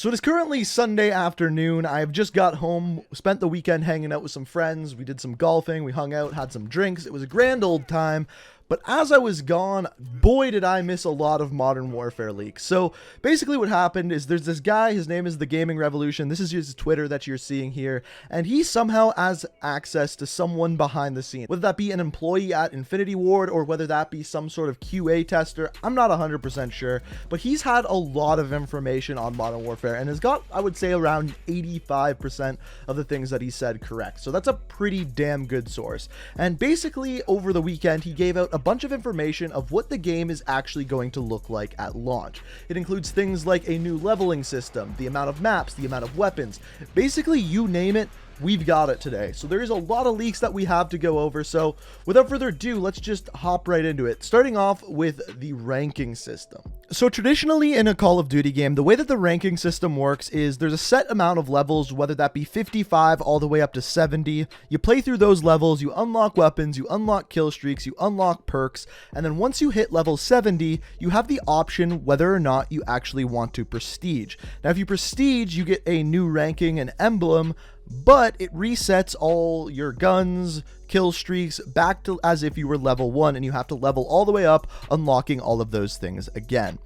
So it is currently Sunday afternoon. I have just got home, spent the weekend hanging out with some friends. We did some golfing, we hung out, had some drinks. It was a grand old time. But as I was gone, boy did I miss a lot of Modern Warfare leaks. So basically what happened is there's this guy, his name is The Gaming Revolution. This is his Twitter that you're seeing here. And he somehow has access to someone behind the scenes. Whether that be an employee at Infinity Ward or whether that be some sort of QA tester, I'm not 100% sure. But he's had a lot of information on Modern Warfare and has got, I would say, around 85% of the things that he said correct. So that's a pretty damn good source. And basically over the weekend, he gave out a bunch of information of what the game is actually going to look like at launch. It includes things like a new leveling system, the amount of maps, the amount of weapons, basically you name it. We've got it today. So there is a lot of leaks that we have to go over. So without further ado, let's just hop right into it. Starting off with the ranking system. So traditionally in a Call of Duty game, the way that the ranking system works is there's a set amount of levels, whether that be 55 all the way up to 70. You play through those levels, you unlock weapons, you unlock kill streaks, you unlock perks, and then once you hit level 70, you have the option whether or not you actually want to prestige. Now if you prestige, you get a new ranking and emblem, but it resets all your guns, kill streaks back to as if you were level 1, and you have to level all the way up, unlocking all of those things again.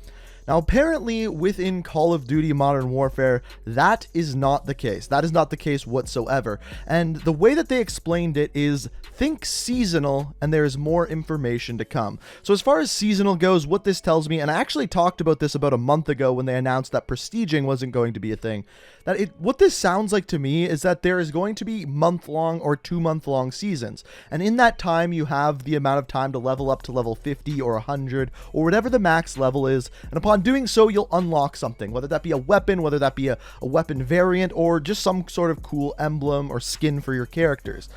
Now, apparently within Call of Duty Modern Warfare, that is not the case. That is not the case whatsoever. And the way that they explained it is think seasonal, and there is more information to come. So as far as seasonal goes, what this tells me, and I actually talked about this about a month ago when they announced that prestiging wasn't going to be a thing, what this sounds like to me is that there is going to be month-long or 2-month-long seasons. And in that time, you have the amount of time to level up to level 50 or 100 or whatever the max level is. And upon doing so, you'll unlock something, whether that be a weapon, whether that be a weapon variant, or just some sort of cool emblem or skin for your characters.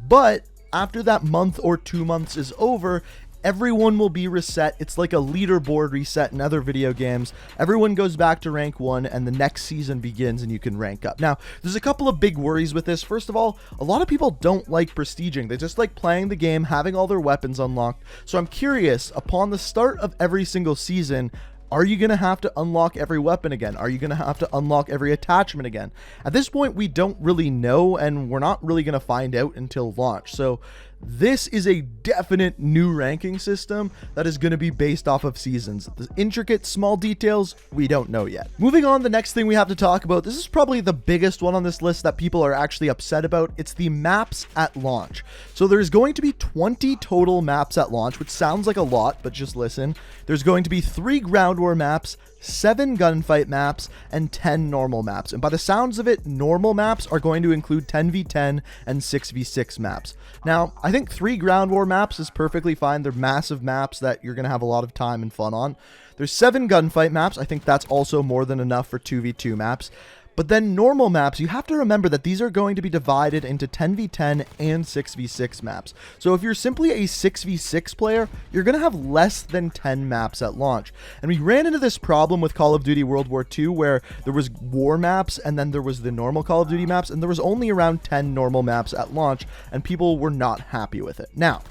But after that month or 2 months is over, everyone will be reset. It's like a leaderboard reset in other video games. Everyone goes back to rank 1 and the next season begins and you can rank up. Now, there's a couple of big worries with this. First of all, a lot of people don't like prestiging. They just like playing the game, having all their weapons unlocked. So I'm curious, upon the start of every single season, are you going to have to unlock every weapon again? Are you going to have to unlock every attachment again? At this point, we don't really know, and we're not really going to find out until launch. So this is a definite new ranking system that is going to be based off of seasons. The intricate small details, we don't know yet. Moving on, the next thing we have to talk about, this is probably the biggest one on this list that people are actually upset about. It's the maps at launch. So there's going to be 20 total maps at launch, which sounds like a lot, but just listen. There's going to be 3 ground war maps, 7 gunfight maps, and 10 normal maps. And by the sounds of it, normal maps are going to include 10v10 and 6v6 maps. Now, I think 3 ground war maps is perfectly fine. They're massive maps that you're going to have a lot of time and fun on. There's 7 gunfight maps. I think that's also more than enough for 2v2 maps. But then normal maps, you have to remember that these are going to be divided into 10v10 and 6v6 maps. So if you're simply a 6v6 player, you're going to have less than 10 maps at launch. And we ran into this problem with Call of Duty World War II where there was war maps and then there was the normal Call of Duty maps, and there was only around 10 normal maps at launch, and people were not happy with it. Now,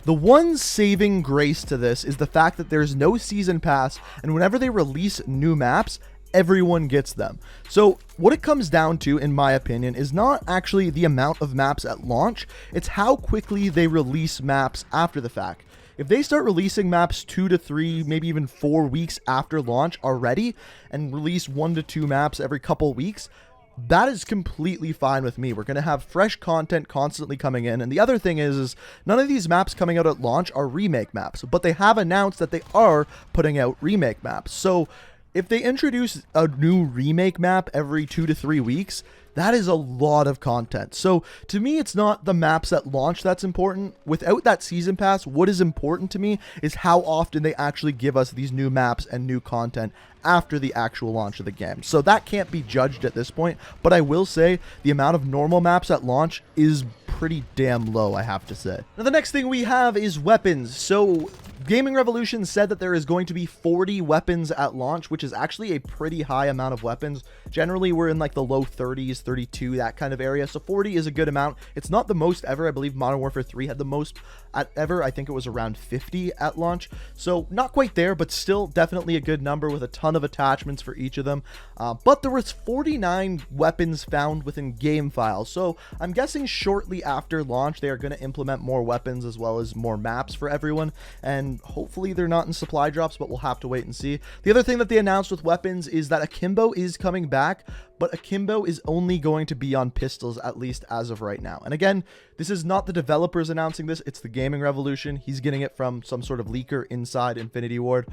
the one saving grace to this is the fact that there's no season pass, and whenever they release new maps, everyone gets them. So what it comes down to, in my opinion, is not actually the amount of maps at launch, it's how quickly they release maps after the fact. If they start releasing maps 2 to 3, maybe even 4 weeks after launch already, and release 1 to 2 maps every couple weeks, that is completely fine with me. We're going to have fresh content constantly coming in. And the other thing is none of these maps coming out at launch are remake maps, but they have announced that they are putting out remake maps. So if they introduce a new remake map every 2 to 3 weeks, that is a lot of content. So to me, it's not the maps at launch that's important. Without that season pass, what is important to me is how often they actually give us these new maps and new content after the actual launch of the game. So that can't be judged at this point, but I will say the amount of normal maps at launch is pretty damn low, I have to say. Now the next thing we have is weapons. So Gaming Revolution said that there is going to be 40 weapons at launch, which is actually a pretty high amount of weapons. Generally, we're in like the low 30s, 32, that kind of area. So 40 is a good amount. It's not the most ever. I believe Modern Warfare 3 had the most ever. I think it was around 50 at launch. So not quite there, but still definitely a good number with a ton of attachments for each of them. But there was 49 weapons found within game files. So I'm guessing shortly after launch, they are going to implement more weapons as well as more maps for everyone. And hopefully they're not in supply drops, but we'll have to wait and see. The other thing that they announced with weapons is that akimbo is coming back, but akimbo is only going to be on pistols, at least as of right now. And again, this is not the developers announcing this, it's the Gaming Revolution. He's getting it from some sort of leaker inside Infinity Ward.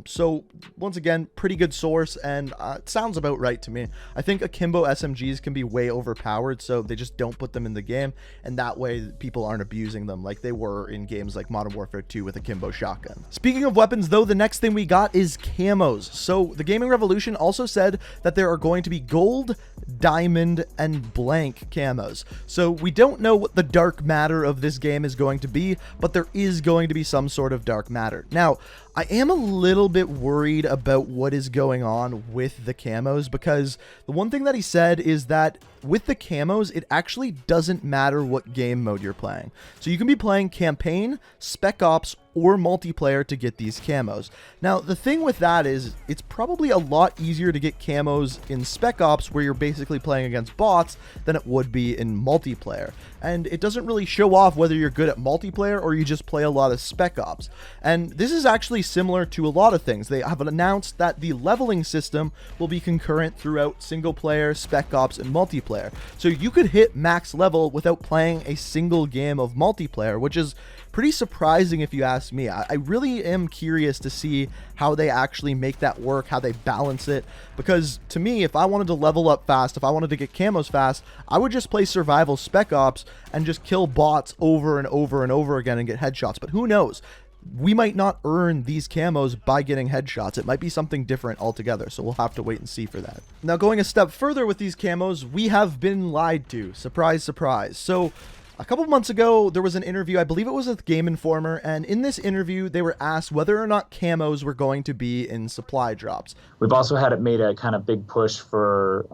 So once again, pretty good source, and it sounds about right to me. I think akimbo SMGs can be way overpowered, so they just don't put them in the game, and that way people aren't abusing them like they were in games like Modern Warfare 2 with akimbo shotgun. Speaking of weapons though, the next thing we got is camos. So the Gaming Revolution also said that there are going to be gold, diamond, and blank camos. So we don't know what the dark matter of this game is going to be, but there is going to be some sort of dark matter. Now, I am a little bit worried about what is going on with the camos, because the one thing that he said is that with the camos, it actually doesn't matter what game mode you're playing. So you can be playing campaign, Spec Ops, or multiplayer to get these camos. Now, the thing with that is it's probably a lot easier to get camos in Spec Ops, where you're basically playing against bots, than it would be in multiplayer. And it doesn't really show off whether you're good at multiplayer or you just play a lot of Spec Ops. And this is actually similar to a lot of things. They have announced that the leveling system will be concurrent throughout single player, Spec Ops, and multiplayer. So you could hit max level without playing a single game of multiplayer, which is pretty surprising if you ask me. I really am curious to see how they actually make that work, how they balance it, because to me, if I wanted to level up fast, if I wanted to get camos fast, I would just play survival Spec Ops and just kill bots over and over and over again and get headshots. But who knows? We might not earn these camos by getting headshots. It might be something different altogether, so we'll have to wait and see for that. Now, going a step further with these camos, we have been lied to. Surprise, surprise. So a couple months ago, there was an interview, I believe it was with Game Informer, and in this interview, they were asked whether or not camos were going to be in supply drops. We've also had it made a kind of big push for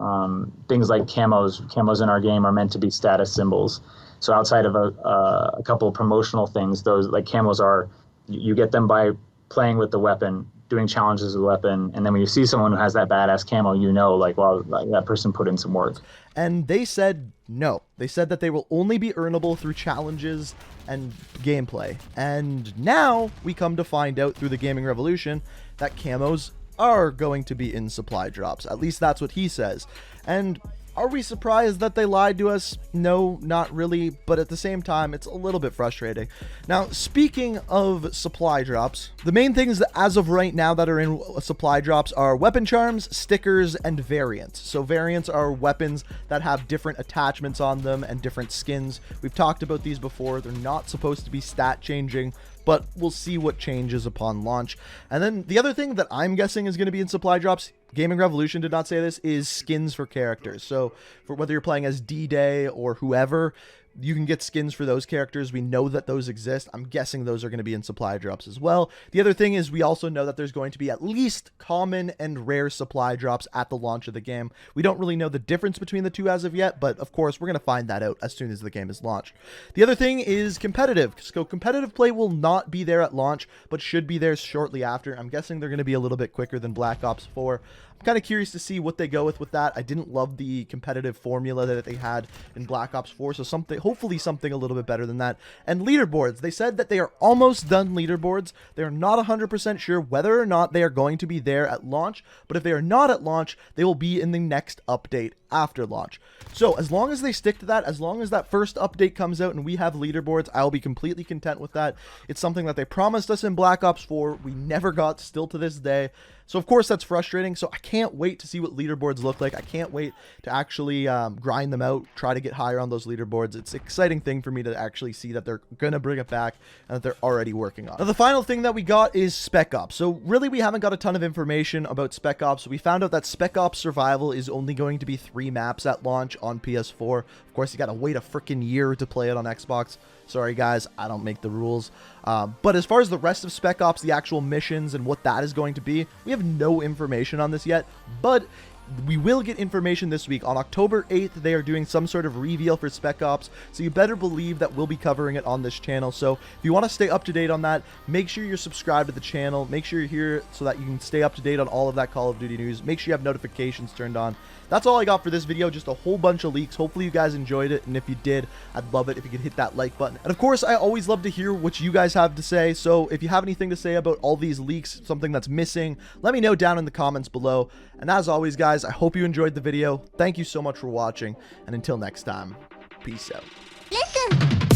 things like camos. Camos in our game are meant to be status symbols. So outside of a couple of promotional things, those like camos are, you get them by playing with the weapon, doing challenges with the weapon, and then when you see someone who has that badass camo, you know, like, well, like, that person put in some work. And they said no. They said that they will only be earnable through challenges and gameplay. And now we come to find out through the Gaming Revolution that camos are going to be in supply drops. At least that's what he says. And are we surprised that they lied to us? No, not really, but at the same time, it's a little bit frustrating. Now, speaking of supply drops, the main things that as of right now that are in supply drops are weapon charms, stickers, and variants. So variants are weapons that have different attachments on them and different skins. We've talked about these before. They're not supposed to be stat changing, but we'll see what changes upon launch. And then the other thing that I'm guessing is going to be in supply drops, Gaming Revolution did not say this, is skins for characters. So for whether you're playing as D-Day or whoever, you can get skins for those characters. We know that those exist. I'm guessing those are going to be in supply drops as well. The other thing is we also know that there's going to be at least common and rare supply drops at the launch of the game. We don't really know the difference between the two as of yet, but of course we're going to find that out as soon as the game is launched. The other thing is competitive. So competitive play will not be there at launch, but should be there shortly after. I'm guessing they're going to be a little bit quicker than Black Ops 4. I'm kind of curious to see what they go with that. I didn't love the competitive formula that they had in Black Ops 4, so hopefully something a little bit better than that. And leaderboards, they said that they are almost done leaderboards. They're not 100% sure whether or not they are going to be there at launch, but if they are not at launch, they will be in the next update after launch. So as long as they stick to that, as long as that first update comes out and we have leaderboards, I'll be completely content with that. It's something that they promised us in Black Ops 4. We never got, still to this day. So of course that's frustrating. So I can't wait to see what leaderboards look like. I can't wait to actually grind them out, try to get higher on those leaderboards. It's an exciting thing for me to actually see that they're going to bring it back and that they're already working on it. Now the final thing that we got is Spec Ops. So really we haven't got a ton of information about Spec Ops. We found out that Spec Ops Survival is only going to be 3 maps at launch on PS4. Of course, you got to wait a freaking year to play it on Xbox. Sorry guys, I don't make the rules. But as far as the rest of Spec Ops, the actual missions and what that is going to be, we have no information on this yet, but we will get information this week. On October 8th, they are doing some sort of reveal for Spec Ops, so you better believe that we'll be covering it on this channel. So if you want to stay up to date on that, make sure you're subscribed to the channel. Make sure you're here so that you can stay up to date on all of that Call of Duty news. Make sure you have notifications turned on. That's all I got for this video, just a whole bunch of leaks. Hopefully you guys enjoyed it, and if you did, I'd love it if you could hit that like button. And of course, I always love to hear what you guys have to say, so if you have anything to say about all these leaks, something that's missing, let me know down in the comments below. And as always, guys, I hope you enjoyed the video. Thank you so much for watching, and until next time, peace out. Listen.